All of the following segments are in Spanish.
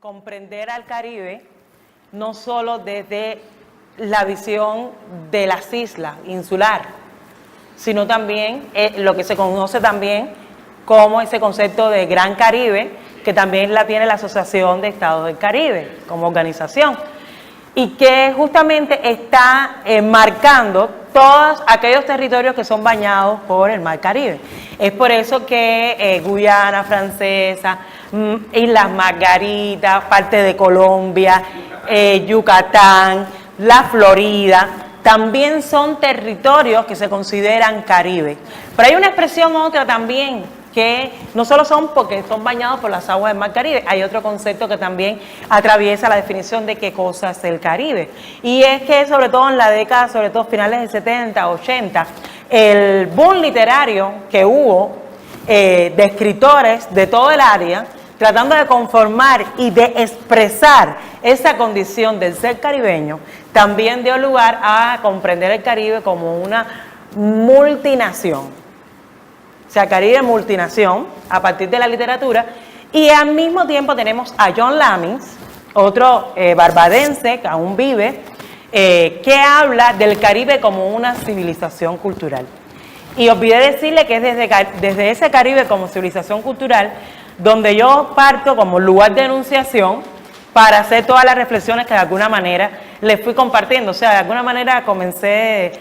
comprender al Caribe no solo desde la visión de las islas insular, sino también lo que se conoce también como ese concepto de Gran Caribe, que también la tiene la Asociación de Estados del Caribe como organización, y que justamente está marcando todos aquellos territorios que son bañados por el Mar Caribe. Es por eso que Guyana Francesa, Islas Margarita, parte de Colombia, Yucatán, la Florida, también son territorios que se consideran Caribe. Pero hay una expresión otra también, que no solo son porque son bañados por las aguas del Mar Caribe, hay otro concepto que también atraviesa la definición de qué cosa es el Caribe. Y es que sobre todo en la década, sobre todo finales del 70, 80, el boom literario que hubo de escritores de todo el área, tratando de conformar y de expresar esa condición del ser caribeño, también dio lugar a comprender el Caribe como una multinación. O sea, Caribe multinación, a partir de la literatura, y al mismo tiempo tenemos a John Lamins, otro barbadense que aún vive, que habla del Caribe como una civilización cultural. Y olvidé decirle que es desde ese Caribe como civilización cultural donde yo parto como lugar de enunciación para hacer todas las reflexiones que de alguna manera les fui compartiendo. O sea, de alguna manera comencé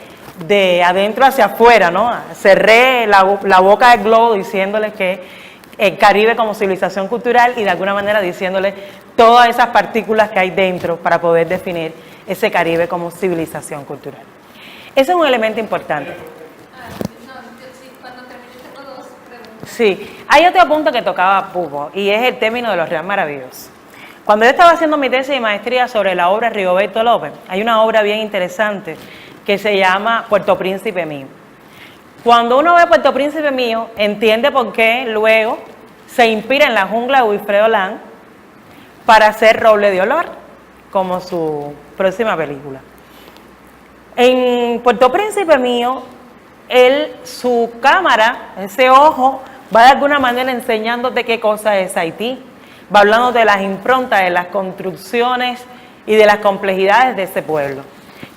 de adentro hacia afuera, ¿no? Cerré la boca del globo diciéndoles que el Caribe como civilización cultural y de alguna manera diciéndoles todas esas partículas que hay dentro para poder definir ese Caribe como civilización cultural. Ese es un elemento importante. Cuando termines tengo dos preguntas. Sí, hay otro punto que tocaba Pupo y es el término de los Real Maravillosos. Cuando yo estaba haciendo mi tesis de maestría sobre la obra de Rigoberto López, hay una obra bien interesante que se llama Puerto Príncipe Mío. Cuando uno ve Puerto Príncipe Mío, entiende por qué luego se inspira en La Jungla de Wilfredo Lang para hacer Roble de Olor, como su próxima película. En Puerto Príncipe Mío, su cámara, ese ojo, va de alguna manera enseñándote qué cosa es Haití, va hablando de las improntas, de las construcciones y de las complejidades de ese pueblo.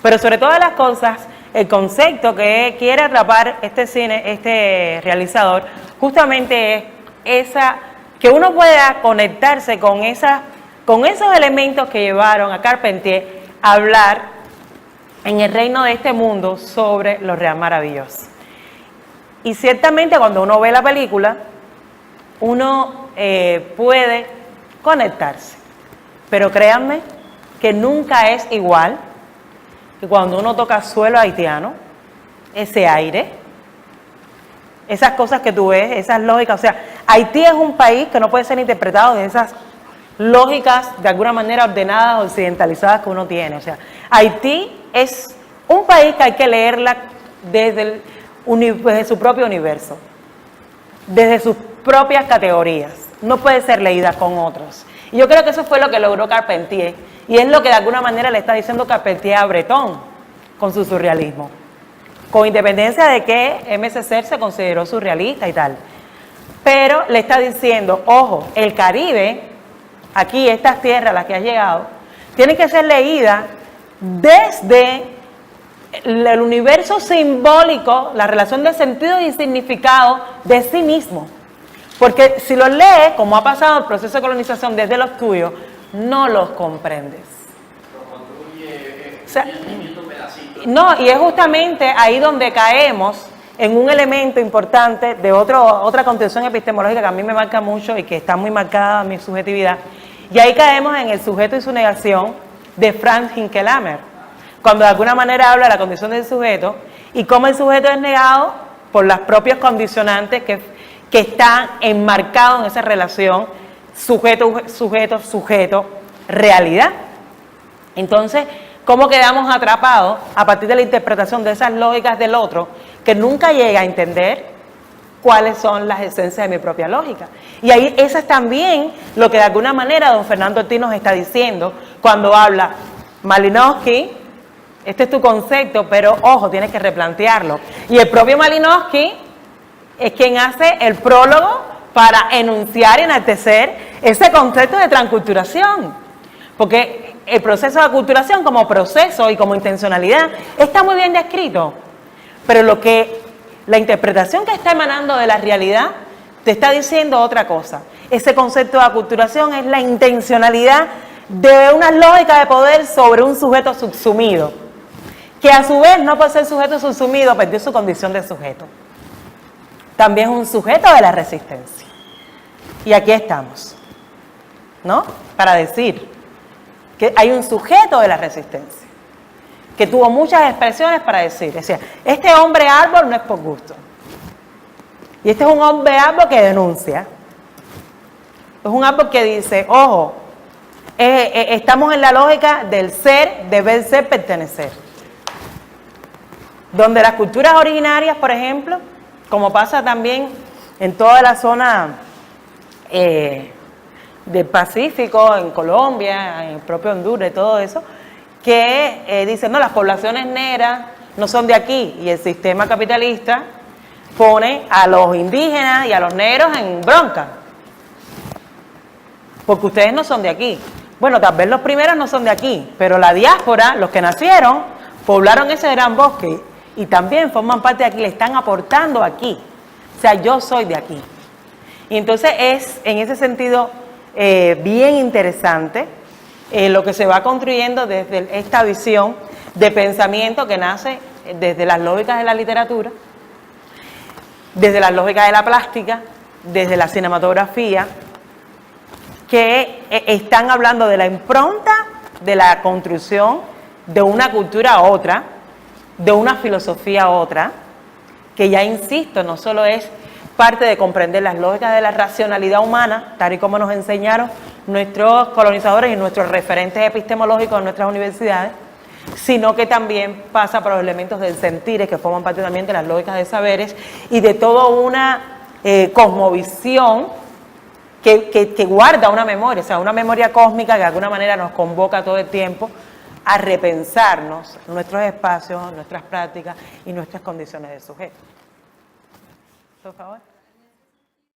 Pero sobre todas las cosas, el concepto que quiere atrapar este realizador, justamente es que uno pueda conectarse con esos elementos que llevaron a Carpentier a hablar en el reino de este mundo sobre los Real Maravillosos. Y ciertamente cuando uno ve la película, uno puede conectarse. Pero créanme que nunca es igual que cuando uno toca suelo haitiano, ese aire, esas cosas que tú ves, esas lógicas. O sea, Haití es un país que no puede ser interpretado de esas lógicas de alguna manera ordenadas, occidentalizadas que uno tiene. O sea, Haití es un país que hay que leerla desde su propio universo, desde sus propias categorías. No puede ser leída con otros. Y yo creo que eso fue lo que logró Carpentier. Y es lo que de alguna manera le está diciendo Carpentier a Breton con su surrealismo. Con independencia de que M.C. se consideró surrealista y tal. Pero le está diciendo, ojo, el Caribe, aquí estas tierras a las que has llegado, tienen que ser leídas desde el universo simbólico, la relación de sentido y significado de sí mismo. Porque si los lees, como ha pasado el proceso de colonización desde los tuyos, no los comprendes. O sea, no, y es justamente ahí donde caemos en un elemento importante de otra concepción epistemológica que a mí me marca mucho y que está muy marcada mi subjetividad. Y ahí caemos en el sujeto y su negación de Franz Hinkelamer, cuando de alguna manera habla de la condición del sujeto y cómo el sujeto es negado por las propias condicionantes que están enmarcados en esa relación sujeto, realidad. Entonces, ¿cómo quedamos atrapados a partir de la interpretación de esas lógicas del otro que nunca llega a entender cuáles son las esencias de mi propia lógica? Y ahí eso es también lo que de alguna manera don Fernando Ortiz nos está diciendo cuando habla Malinowski, este es tu concepto, pero ojo, tienes que replantearlo. Y el propio Malinowski es quien hace el prólogo para enunciar y enaltecer ese concepto de transculturación. Porque el proceso de aculturación como proceso y como intencionalidad está muy bien descrito. Pero la interpretación que está emanando de la realidad te está diciendo otra cosa. Ese concepto de aculturación es la intencionalidad de una lógica de poder sobre un sujeto subsumido, que a su vez no por ser sujeto subsumido perdió su condición de sujeto. También es un sujeto de la resistencia. Y aquí estamos, ¿no? Para decir que hay un sujeto de la resistencia, que tuvo muchas expresiones para decir. Decía, este hombre árbol no es por gusto. Y este es un hombre árbol que denuncia. Es un árbol que dice, ojo, estamos en la lógica del ser, deber ser, pertenecer. Donde las culturas originarias, por ejemplo, como pasa también en toda la zona del Pacífico, en Colombia, en el propio Honduras y todo eso, que dicen, no, las poblaciones negras no son de aquí, y el sistema capitalista pone a los indígenas y a los negros en bronca, porque ustedes no son de aquí. Bueno, tal vez los primeros no son de aquí, pero la diáspora, los que nacieron, poblaron ese gran bosque y también forman parte de aquí, le están aportando aquí. O sea, yo soy de aquí. Y entonces es, en ese sentido, bien interesante lo que se va construyendo desde esta visión de pensamiento que nace desde las lógicas de la literatura, desde las lógicas de la plástica, desde la cinematografía, que están hablando de la impronta de la construcción de una cultura a otra, de una filosofía a otra, que ya insisto, no solo es parte de comprender las lógicas de la racionalidad humana, tal y como nos enseñaron nuestros colonizadores y nuestros referentes epistemológicos en nuestras universidades, sino que también pasa por los elementos del sentir, que forman parte también de las lógicas de saberes y de toda una cosmovisión que guarda una memoria, o sea, una memoria cósmica que de alguna manera nos convoca todo el tiempo a repensarnos nuestros espacios, nuestras prácticas y nuestras condiciones de sujeto. Por favor.